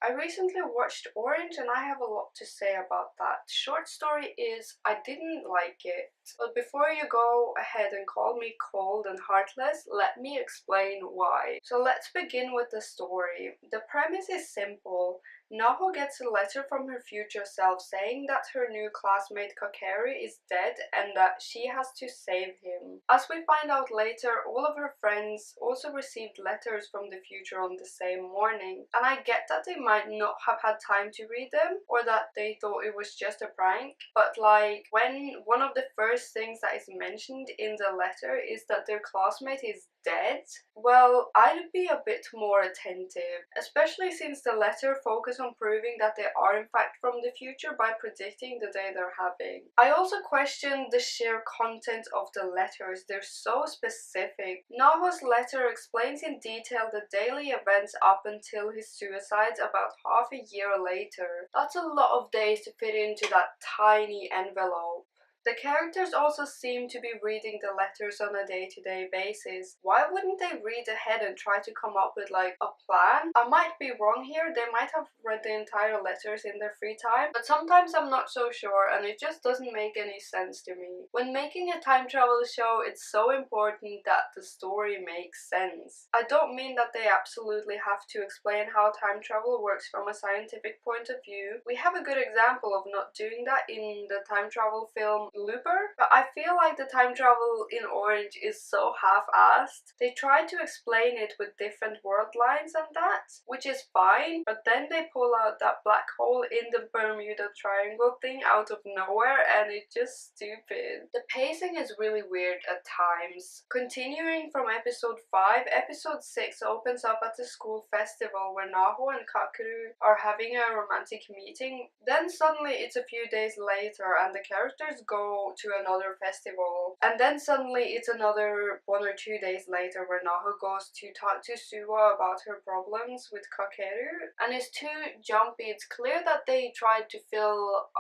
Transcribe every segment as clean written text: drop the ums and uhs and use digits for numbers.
I recently watched Orange and I have a lot to say about that. Short story is I didn't like it. But before you go ahead and call me cold and heartless, let me explain why. So let's begin with the story. The premise is simple. Naho gets a letter from her future self saying that her new classmate Kakeru is dead and that she has to save him. As we find out later, all of her friends also received letters from the future on the same morning. And I get that they might not have had time to read them or that they thought it was just a prank, but like when one of the first things that is mentioned in the letter is that their classmate is dead, well, I'd be a bit more attentive, especially since the letter focuses on proving that they are in fact from the future by predicting the day they're having. I also question the sheer content of the letters. They're so specific. Naho's letter explains in detail the daily events up until his suicide about half a year later. That's a lot of days to fit into that tiny envelope. The characters also seem to be reading the letters on a day-to-day basis. Why wouldn't they read ahead and try to come up with like a plan? I might be wrong here, they might have read the entire letters in their free time, but sometimes I'm not so sure and it just doesn't make any sense to me. When making a time travel show, it's so important that the story makes sense. I don't mean that they absolutely have to explain how time travel works from a scientific point of view. We have a good example of not doing that in the time travel film Looper, but I feel like the time travel in Orange is so half-assed. They try to explain it with different world lines and that, which is fine, but then they pull out that black hole in the Bermuda Triangle thing out of nowhere and it's just stupid. The pacing is really weird at times. Continuing from episode 5, episode 6 opens up at the school festival where Naho and Kakeru are having a romantic meeting. Then suddenly it's a few days later and the characters go to another festival. And then suddenly it's another 1 or 2 days later where Naho goes to talk to Suwa about her problems with Kakeru. And it's too jumpy. It's clear that they tried to fill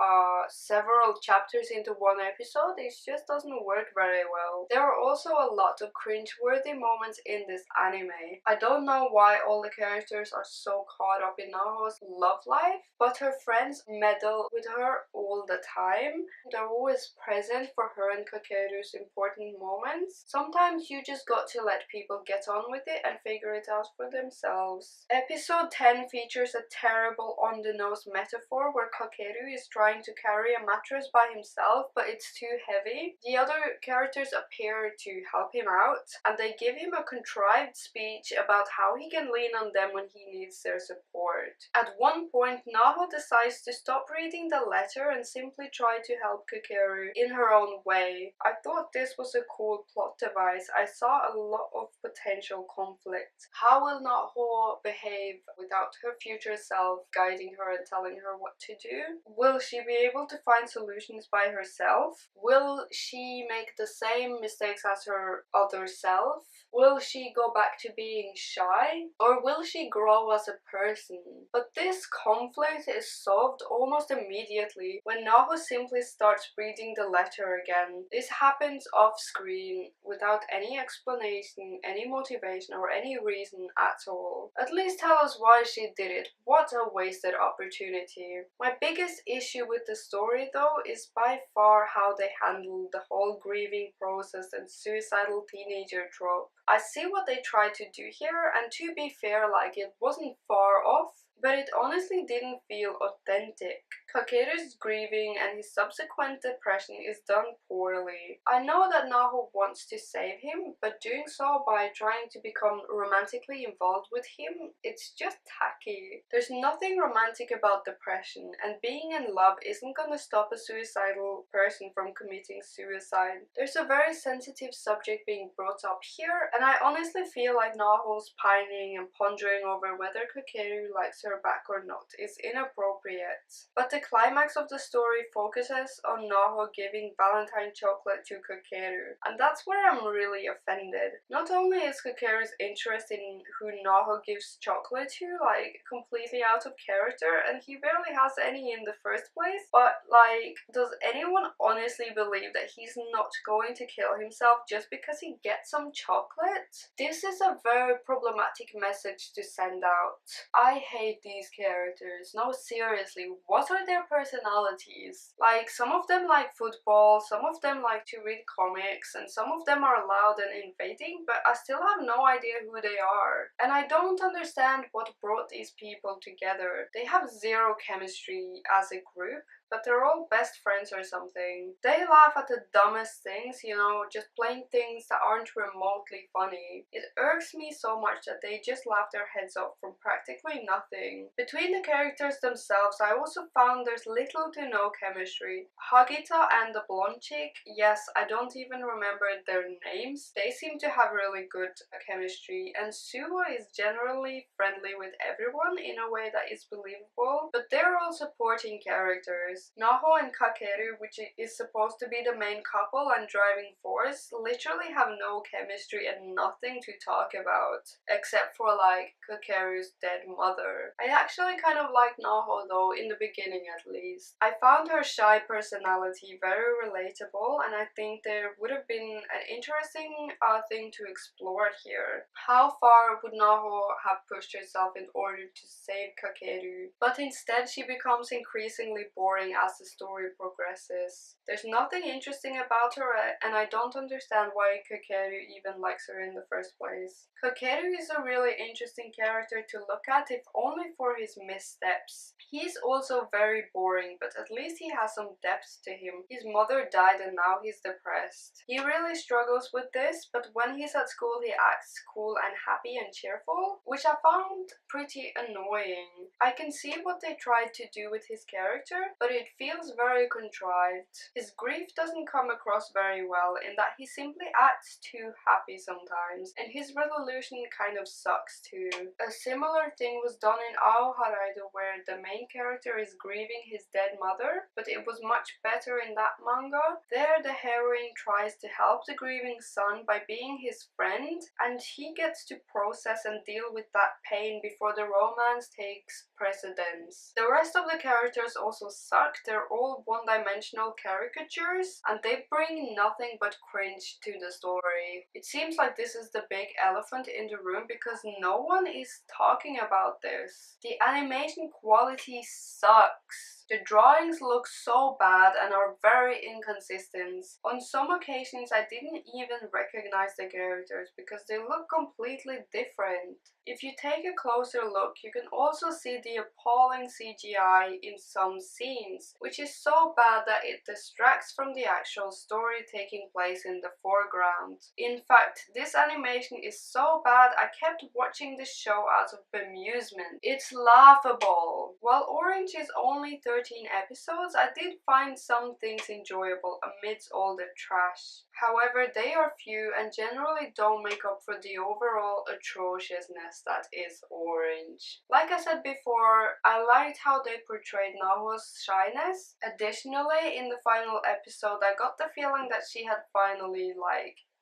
several chapters into one episode. It just doesn't work very well. There are also a lot of cringe-worthy moments in this anime. I don't know why all the characters are so caught up in Naho's love life, but her friends meddle with her all the time. They're always present for her and Kakeru's important moments. Sometimes you just got to let people get on with it and figure it out for themselves. Episode 10 features a terrible on-the-nose metaphor where Kakeru is trying to carry a mattress by himself, but it's too heavy. The other characters appear to help him out, and they give him a contrived speech about how he can lean on them when he needs their support. At one point, Naho decides to stop reading the letter and simply try to help Kakeru in her own way. I thought this was a cool plot device. I saw a lot of potential conflict. How will Naho behave without her future self guiding her and telling her what to do? Will she be able to find solutions by herself? Will she make the same mistakes as her other self? Will she go back to being shy? Or will she grow as a person? But this conflict is solved almost immediately when Naho simply starts reading the letter again. This happens off screen without any explanation, any motivation or any reason at all. At least tell us why she did it. What a wasted opportunity. My biggest issue with the story though is by far how they handle the whole grieving process and suicidal teenager trope. I see what they tried to do here, and to be fair, like, it wasn't far off, but it honestly didn't feel authentic. Kakeru's grieving and his subsequent depression is done poorly. I know that Naho wants to save him, but doing so by trying to become romantically involved with him, it's just tacky. There's nothing romantic about depression, and being in love isn't gonna stop a suicidal person from committing suicide. There's a very sensitive subject being brought up here, and I honestly feel like Naho's pining and pondering over whether Kakeru likes her back or not is inappropriate. But the the climax of the story focuses on Naho giving Valentine chocolate to Kakeru, and that's where I'm really offended. Not only is Kakeru's interest in who Naho gives chocolate to like completely out of character, and he barely has any in the first place, but like, does anyone honestly believe that he's not going to kill himself just because he gets some chocolate? This is a very problematic message to send out. I hate these characters. No, seriously, what are their personalities? Like, some of them like football, some of them like to read comics, and some of them are loud and invading, but I still have no idea who they are. And I don't understand what brought these people together. They have zero chemistry as a group, but they're all best friends or something. They laugh at the dumbest things, you know, just plain things that aren't remotely funny. It irks me so much that they just laugh their heads off from practically nothing. Between the characters themselves, I also found there's little to no chemistry. Hagita and the blonde chick, yes, I don't even remember their names. They seem to have really good chemistry, and Suwa is generally friendly with everyone in a way that is believable, but they're all supporting characters. Naho and Kakeru, which is supposed to be the main couple and driving force, literally have no chemistry and nothing to talk about, except for like Kakeru's dead mother. I actually kind of liked Naho though, in the beginning at least. I found her shy personality very relatable, and I think there would have been an interesting thing to explore here. How far would Naho have pushed herself in order to save Kakeru? But instead she becomes increasingly boring as the story progresses. There's nothing interesting about her, and I don't understand why Kakeru even likes her in the first place. Kakeru is a really interesting character to look at, if only for his missteps. He's also very boring, but at least he has some depth to him. His mother died and now he's depressed. He really struggles with this, but when he's at school he acts cool and happy and cheerful, which I found pretty annoying. I can see what they tried to do with his character, but it feels very contrived. His grief doesn't come across very well in that he simply acts too happy sometimes, and his resolution kind of sucks too. A similar thing was done in Ao Haraido, where the main character is grieving his dead mother, but it was much better in that manga. There the heroine tries to help the grieving son by being his friend, and he gets to process and deal with that pain before the romance takes precedence. The rest of the characters also suck. They're all one-dimensional caricatures, and they bring nothing but cringe to the story. It seems like this is the big elephant in the room because no one is talking about this. The animation quality sucks. The drawings look so bad and are very inconsistent. On some occasions I didn't even recognize the characters because they look completely different. If you take a closer look, you can also see the appalling CGI in some scenes, which is so bad that it distracts from the actual story taking place in the foreground. In fact, this animation is so bad I kept watching the show out of bemusement. It's laughable. While Orange is only 13 episodes, I did find some things enjoyable amidst all the trash. However, they are few and generally don't make up for the overall atrociousness that is Orange. Like I said before, I liked how they portrayed Naho's shyness. Additionally, in the final episode, I got the feeling that she had finally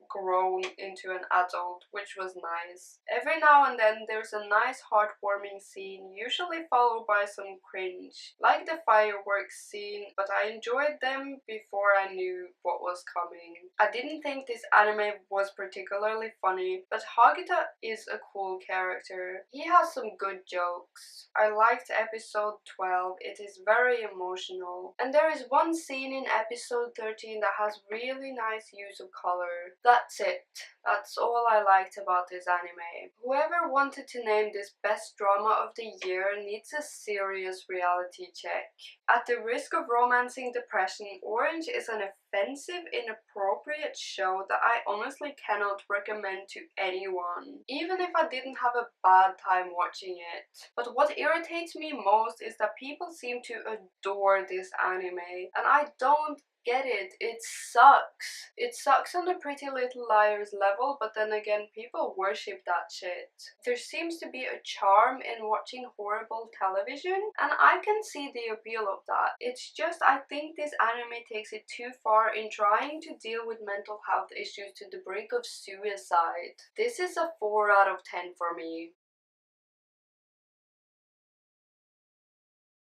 grown into an adult, which was nice. Every now and then there's a nice heartwarming scene, usually followed by some cringe, like the fireworks scene, but I enjoyed them before I knew what was coming. I didn't think this anime was particularly funny, but Hagita is a cool character. He has some good jokes. I liked episode 12, it is very emotional. And there is one scene in episode 13 that has really nice use of color. That's it. That's all I liked about this anime. Whoever wanted to name this best drama of the year needs a serious reality check. At the risk of romancing depression, Orange is an offensive, inappropriate show that I honestly cannot recommend to anyone, even if I didn't have a bad time watching it. But what irritates me most is that people seem to adore this anime, and I don't get it. It sucks. It sucks on the Pretty Little Liars level, but then again, people worship that shit. There seems to be a charm in watching horrible television, and I can see the appeal of that. It's just I think this anime takes it too far in trying to deal with mental health issues to the brink of suicide. This is a 4 out of 10 for me.